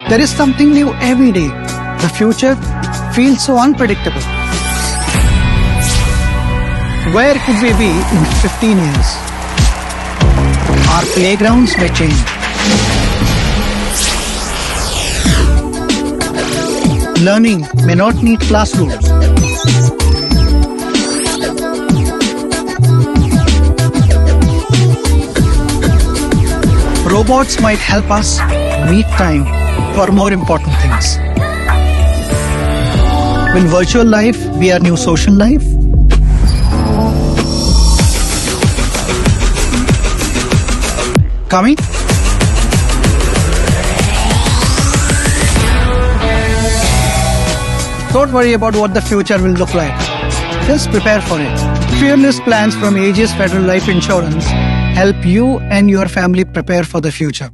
There is something new every day. The future feels so unpredictable. Where could we be in 15 years? Our playgrounds may change. Learning may not need classrooms. Robots might help us meet time for more important things. Will virtual life be our new social life? Coming? Don't worry about what the future will look like. Just prepare for it. Fearless plans from Ageas Federal Life Insurance help you and your family prepare for the future.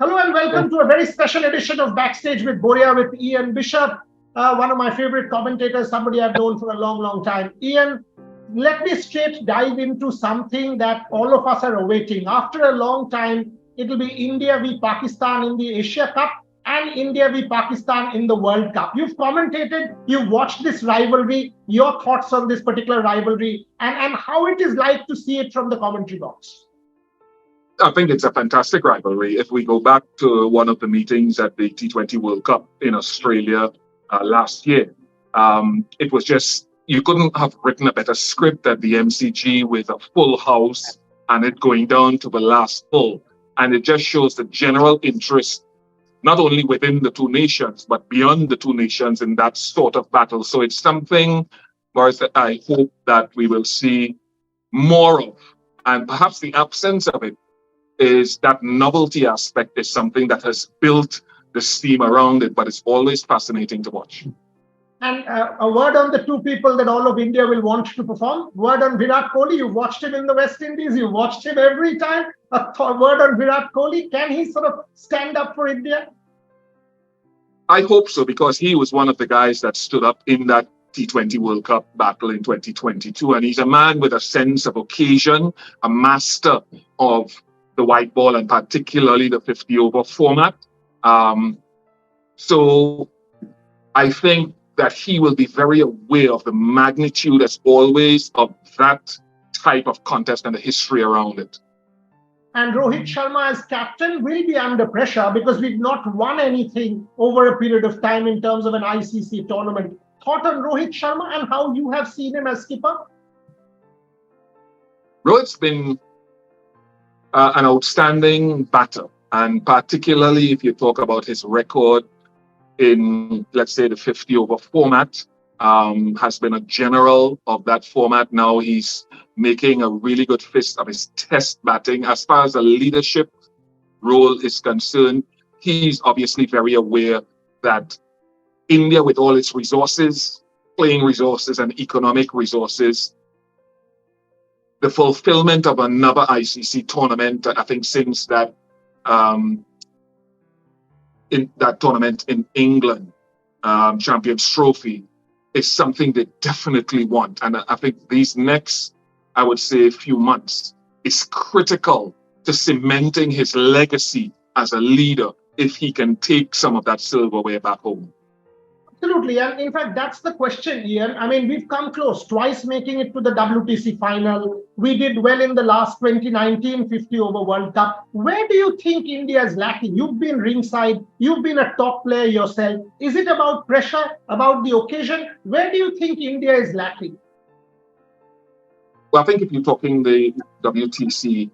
Hello and welcome to a very special edition of Backstage with Boria with Ian Bishop, one of my favorite commentators, somebody I've known for a long, long time. Ian, let me straight dive into something that all of us are awaiting. After a long time, it'll be India v Pakistan in the Asia Cup and India v Pakistan in the World Cup. You've commentated, you've watched this rivalry, your thoughts on this particular rivalry and how it is like to see it from the commentary box. I think it's a fantastic rivalry. If we go back to one of the meetings at the T20 World Cup in Australia last year, it was just, you couldn't have written a better script at the MCG with a full house and it going down to the last full. And it just shows the general interest, not only within the two nations, but beyond the two nations in that sort of battle. So it's something, Boris, that I hope that we will see more of. And perhaps the absence of it is that novelty aspect is something that has built the steam around it, but it's always fascinating to watch. And a word on the two people that all of India will want to perform. Word on Virat Kohli. You've watched him in the West Indies. You've watched him every time. A word on Virat Kohli. Can he sort of stand up for India? I hope so, because he was one of the guys that stood up in that T20 World Cup battle in 2022. And he's a man with a sense of occasion, a master of the white ball and particularly the 50-over format. So I think that he will be very aware of the magnitude, as always, of that type of contest and the history around it. And Rohit Sharma as captain will be under pressure because we've not won anything over a period of time in terms of an ICC tournament. Thought on Rohit Sharma and how you have seen him as skipper? Rohit's been an outstanding batter, and particularly if you talk about his record in, let's say, the 50-over format, has been a general of that format. Now he's making a really good fist of his test batting. As far as the leadership role is concerned, he's obviously very aware that India, with all its resources, playing resources and economic resources, the fulfillment of another ICC tournament, I think since that in that tournament in England, Champions Trophy, is something they definitely want. And I think these next, I would say, few months is critical to cementing his legacy as a leader if he can take some of that silverware back home. Absolutely. And in fact, that's the question, Ian. I mean, we've come close, twice making it to the WTC final. We did well in the last 2019 50-over World Cup. Where do you think India is lacking? You've been ringside. You've been a top player yourself. Is it about pressure, about the occasion? Where do you think India is lacking? Well, I think if you're talking the WTC,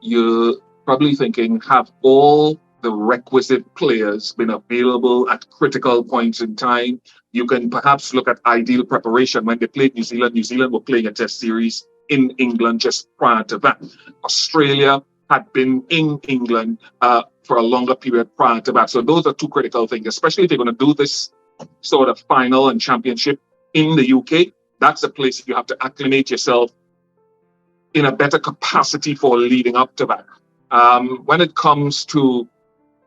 you're probably thinking, have all the requisite players been available at critical points in time. You can perhaps look at ideal preparation. When they played New Zealand were playing a test series in England just prior to that. Australia had been in England for a longer period prior to that. So those are two critical things, especially if you're going to do this sort of final and championship in the UK. That's a place you have to acclimate yourself in a better capacity for leading up to that. When it comes to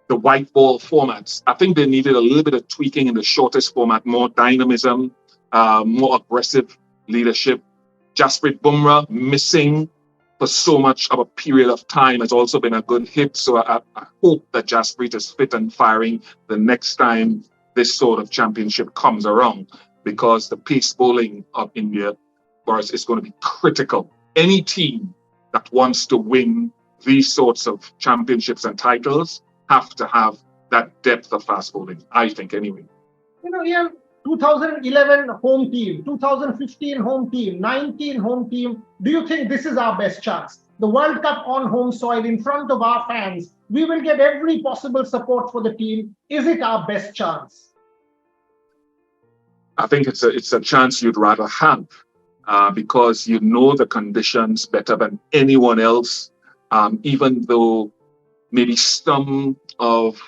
the white ball formats, I think they needed a little bit of tweaking in the shortest format, more dynamism, more aggressive leadership. Jasprit Bumrah missing for so much of a period of time has also been a good hit. So I hope that Jasprit is fit and firing the next time this sort of championship comes around, because the pace bowling of India for us is going to be critical. Any team that wants to win these sorts of championships and titles have to have that depth of fast bowling, I think, anyway. Ian, 2011 home team, 2015 home team, 19 home team. Do you think this is our best chance? The World Cup on home soil in front of our fans. We will get every possible support for the team. Is it our best chance? I think it's a chance you'd rather have because you know the conditions better than anyone else, even though maybe some of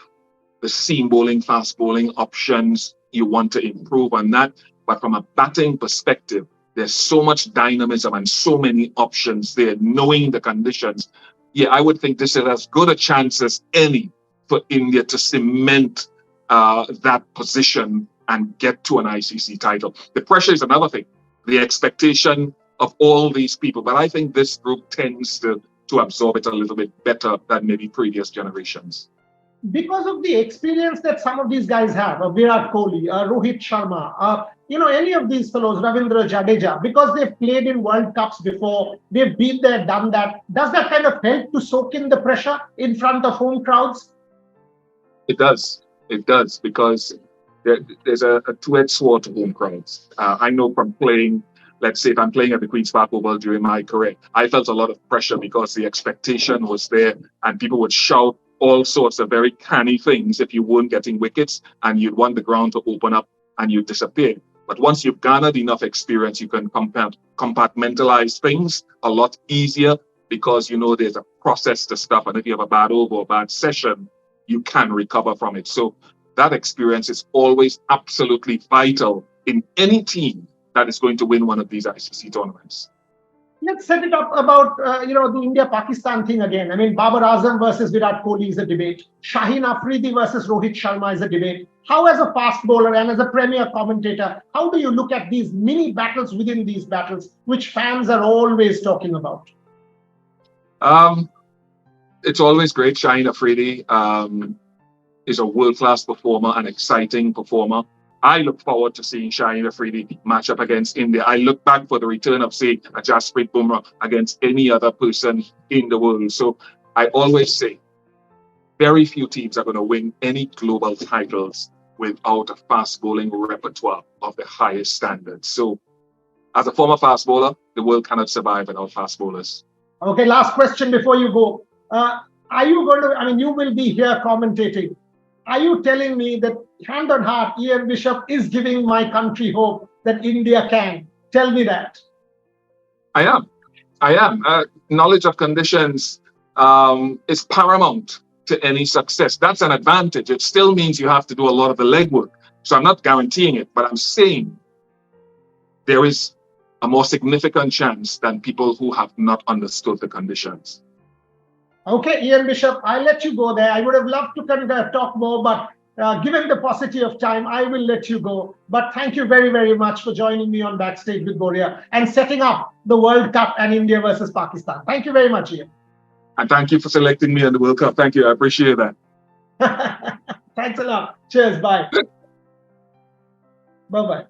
the seam bowling, fast bowling options, you want to improve on that. But from a batting perspective, there's so much dynamism and so many options there, knowing the conditions. Yeah, I would think this is as good a chance as any for India to cement that position and get to an ICC title. The pressure is another thing, the expectation of all these people. But I think this group tends to absorb it a little bit better than maybe previous generations. Because of the experience that some of these guys have, Virat Kohli, Rohit Sharma, any of these fellows, Ravindra Jadeja, because they've played in World Cups before, they've been there, done that. Does that kind of help to soak in the pressure in front of home crowds? It does, because there's a two-edged sword to home crowds. I know from playing, let's say if I'm playing at the Queen's Park Oval during my career, I felt a lot of pressure because the expectation was there and people would shout all sorts of very canny things if you weren't getting wickets, and you'd want the ground to open up and you'd disappear. But once you've garnered enough experience, you can compartmentalize things a lot easier because you know there's a process to stuff. And if you have a bad over or bad session, you can recover from it. So that experience is always absolutely vital in any team that is going to win one of these ICC tournaments. Let's set it up about, the India-Pakistan thing again. I mean, Babar Azam versus Virat Kohli is a debate. Shaheen Afridi versus Rohit Sharma is a debate. How, as a fast bowler and as a premier commentator, how do you look at these mini battles within these battles, which fans are always talking about? It's always great. Shaheen Afridi is a world-class performer, an exciting performer. I look forward to seeing Shaheen Afridi match up against India. I look back for the return of, say, a Jasprit Bumrah against any other person in the world. So I always say, very few teams are going to win any global titles without a fast bowling repertoire of the highest standards. So as a former fast bowler, the world cannot survive without fast bowlers. Okay, last question before you go. Are you going to, you will be here commentating. Are you telling me that, hand on heart, Ian Bishop is giving my country hope that India can? Tell me that. I am. Knowledge of conditions is paramount to any success. That's an advantage. It still means you have to do a lot of the legwork. So I'm not guaranteeing it, but I'm saying there is a more significant chance than people who have not understood the conditions. Okay, Ian Bishop, I'll let you go there. I would have loved to talk more, but given the paucity of time, I will let you go. But thank you very, very much for joining me on Backstage with Boria and setting up the World Cup and India versus Pakistan. Thank you very much, Ian. And thank you for selecting me on the World Cup. Thank you. I appreciate that. Thanks a lot. Cheers. Bye. Bye-bye.